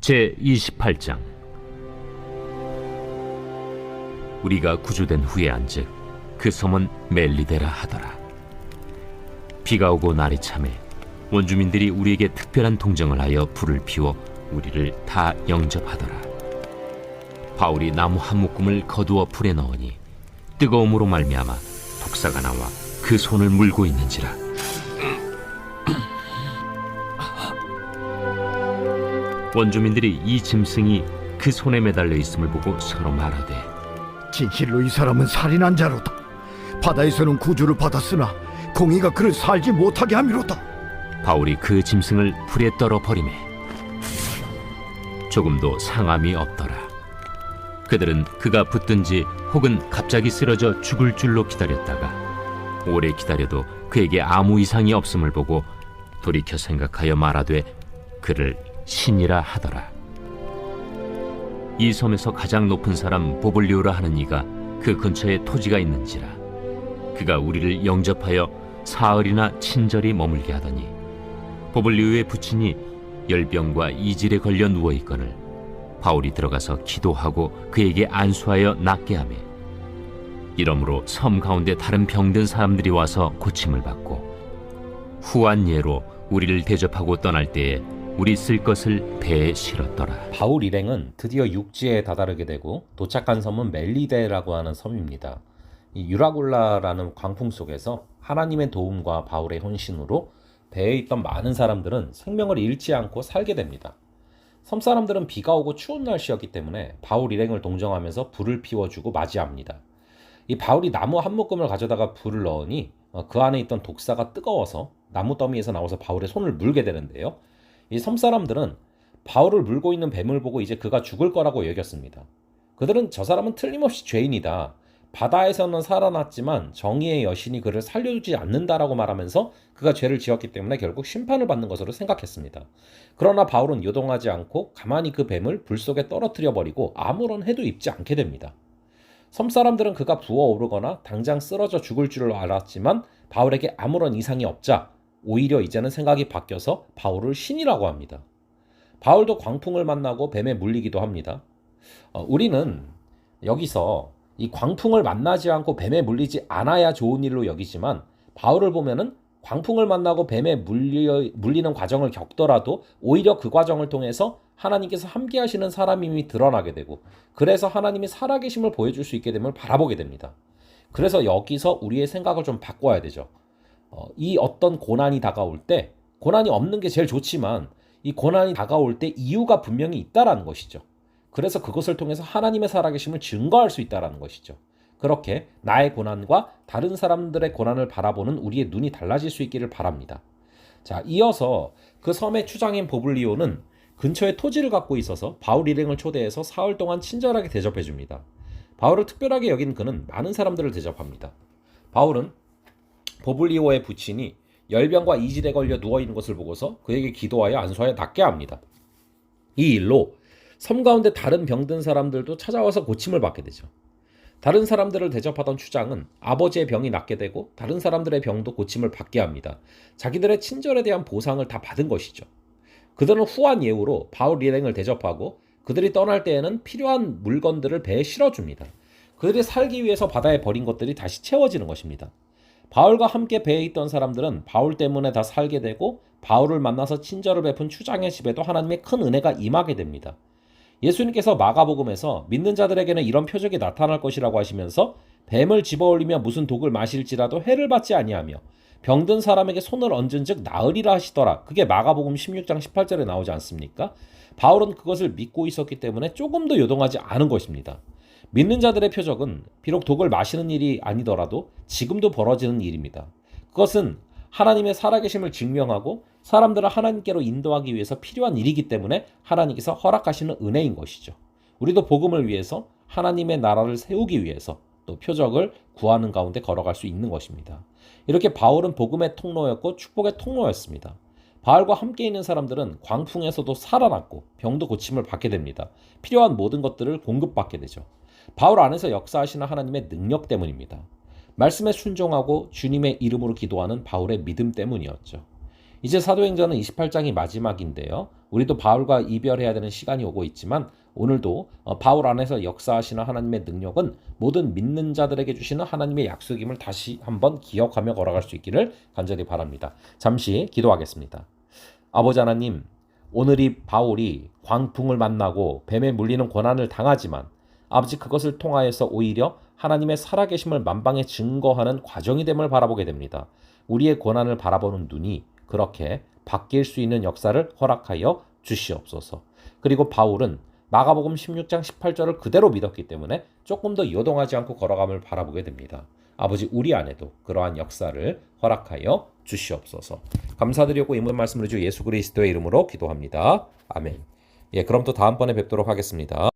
제28장. 우리가 구조된 후에 안즉 그 섬은 멜리데라 하더라. 비가 오고 날이 차매 원주민들이 우리에게 특별한 동정을 하여 불을 피워 우리를 다 영접하더라. 바울이 나무 한 묶음을 거두어 불에 넣으니 뜨거움으로 말미암아 독사가 나와 그 손을 물고 있는지라. 원주민들이 이 짐승이 그 손에 매달려 있음을 보고 서로 말하되, 진실로 이 사람은 살인한 자로다. 바다에서는 구주를 받았으나 공의가 그를 살지 못하게 함이로다. 바울이 그 짐승을 불에 떨어 버리매 조금도 상함이 없더라. 그들은 그가 붙든지 혹은 갑자기 쓰러져 죽을 줄로 기다렸다가 오래 기다려도 그에게 아무 이상이 없음을 보고 돌이켜 생각하여 말하되 그를 신이라 하더라. 이 섬에서 가장 높은 사람 보블리오라 하는 이가 그 근처에 토지가 있는지라. 그가 우리를 영접하여 사흘이나 친절히 머물게 하더니 보블리오의 부친이 열병과 이질에 걸려 누워있거늘 바울이 들어가서 기도하고 그에게 안수하여 낫게 하매 이러므로 섬 가운데 다른 병든 사람들이 와서 고침을 받고 후한 예로 우리를 대접하고 떠날 때에 우리 쓸 것을 배에 실었더라. 바울 일행은 드디어 육지에 다다르게 되고 도착한 섬은 멜리데라고 하는 섬입니다. 이 유라굴라라는 광풍 속에서 하나님의 도움과 바울의 헌신으로 배에 있던 많은 사람들은 생명을 잃지 않고 살게 됩니다. 섬 사람들은 비가 오고 추운 날씨였기 때문에 바울 일행을 동정하면서 불을 피워주고 맞이합니다. 이 바울이 나무 한 묶음을 가져다가 불을 넣으니 그 안에 있던 독사가 뜨거워서 나무 더미에서 나와서 바울의 손을 물게 되는데요. 이 섬 사람들은 바울을 물고 있는 뱀을 보고 이제 그가 죽을 거라고 여겼습니다. 그들은 저 사람은 틀림없이 죄인이다. 바다에서는 살아났지만 정의의 여신이 그를 살려주지 않는다라고 말하면서 그가 죄를 지었기 때문에 결국 심판을 받는 것으로 생각했습니다. 그러나 바울은 요동하지 않고 가만히 그 뱀을 불 속에 떨어뜨려 버리고 아무런 해도 입지 않게 됩니다. 섬 사람들은 그가 부어오르거나 당장 쓰러져 죽을 줄 알았지만 바울에게 아무런 이상이 없자 오히려 이제는 생각이 바뀌어서 바울을 신이라고 합니다. 바울도 광풍을 만나고 뱀에 물리기도 합니다. 우리는 여기서 이 광풍을 만나지 않고 뱀에 물리지 않아야 좋은 일로 여기지만 바울을 보면은 광풍을 만나고 뱀에 물리는 과정을 겪더라도 오히려 그 과정을 통해서 하나님께서 함께 하시는 사람임이 드러나게 되고 그래서 하나님이 살아계심을 보여줄 수 있게 됨을 바라보게 됩니다. 그래서 여기서 우리의 생각을 좀 바꿔야 되죠. 이 어떤 고난이 다가올 때 고난이 없는 게 제일 좋지만 이 고난이 다가올 때 이유가 분명히 있다라는 것이죠. 그래서 그것을 통해서 하나님의 살아계심을 증거할 수 있다는 것이죠. 그렇게 나의 고난과 다른 사람들의 고난을 바라보는 우리의 눈이 달라질 수 있기를 바랍니다. 자, 이어서 그 섬의 추장인 보블리오는 근처에 토지를 갖고 있어서 바울 일행을 초대해서 사흘 동안 친절하게 대접해 줍니다. 바울을 특별하게 여긴 그는 많은 사람들을 대접합니다. 바울은 보블리오의 부친이 열병과 이질에 걸려 누워있는 것을 보고서 그에게 기도하여 안수하여 낫게 합니다. 이 일로 섬 가운데 다른 병든 사람들도 찾아와서 고침을 받게 되죠. 다른 사람들을 대접하던 추장은 아버지의 병이 낫게 되고 다른 사람들의 병도 고침을 받게 합니다. 자기들의 친절에 대한 보상을 다 받은 것이죠. 그들은 후한 예우로 바울 일행을 대접하고 그들이 떠날 때에는 필요한 물건들을 배에 실어줍니다. 그들이 살기 위해서 바다에 버린 것들이 다시 채워지는 것입니다. 바울과 함께 배에 있던 사람들은 바울 때문에 다 살게 되고 바울을 만나서 친절을 베푼 추장의 집에도 하나님의 큰 은혜가 임하게 됩니다. 예수님께서 마가복음에서 믿는 자들에게는 이런 표적이 나타날 것이라고 하시면서 뱀을 집어올리며 무슨 독을 마실지라도 해를 받지 아니하며 병든 사람에게 손을 얹은 즉 나으리라 하시더라. 그게 마가복음 16장 18절에 나오지 않습니까? 바울은 그것을 믿고 있었기 때문에 조금도 요동하지 않은 것입니다. 믿는 자들의 표적은 비록 독을 마시는 일이 아니더라도 지금도 벌어지는 일입니다. 그것은 하나님의 살아계심을 증명하고 사람들을 하나님께로 인도하기 위해서 필요한 일이기 때문에 하나님께서 허락하시는 은혜인 것이죠. 우리도 복음을 위해서 하나님의 나라를 세우기 위해서 또 표적을 구하는 가운데 걸어갈 수 있는 것입니다. 이렇게 바울은 복음의 통로였고 축복의 통로였습니다. 바울과 함께 있는 사람들은 광풍에서도 살아났고 병도 고침을 받게 됩니다. 필요한 모든 것들을 공급받게 되죠. 바울 안에서 역사하시는 하나님의 능력 때문입니다. 말씀에 순종하고 주님의 이름으로 기도하는 바울의 믿음 때문이었죠. 이제 사도행전은 28장이 마지막인데요. 우리도 바울과 이별해야 되는 시간이 오고 있지만 오늘도 바울 안에서 역사하시는 하나님의 능력은 모든 믿는 자들에게 주시는 하나님의 약속임을 다시 한번 기억하며 걸어갈 수 있기를 간절히 바랍니다. 잠시 기도하겠습니다. 아버지 하나님, 오늘이 바울이 광풍을 만나고 뱀에 물리는 고난을 당하지만 아버지 그것을 통하여서 오히려 하나님의 살아계심을 만방에 증거하는 과정이 됨을 바라보게 됩니다. 우리의 고난을 바라보는 눈이 그렇게 바뀔 수 있는 역사를 허락하여 주시옵소서. 그리고 바울은 마가복음 16장 18절을 그대로 믿었기 때문에 조금 더 요동하지 않고 걸어감을 바라보게 됩니다. 아버지 우리 안에도 그러한 역사를 허락하여 주시옵소서. 감사드리고 이 모든 말씀을 주 예수 그리스도의 이름으로 기도합니다. 아멘. 그럼 또 다음번에 뵙도록 하겠습니다.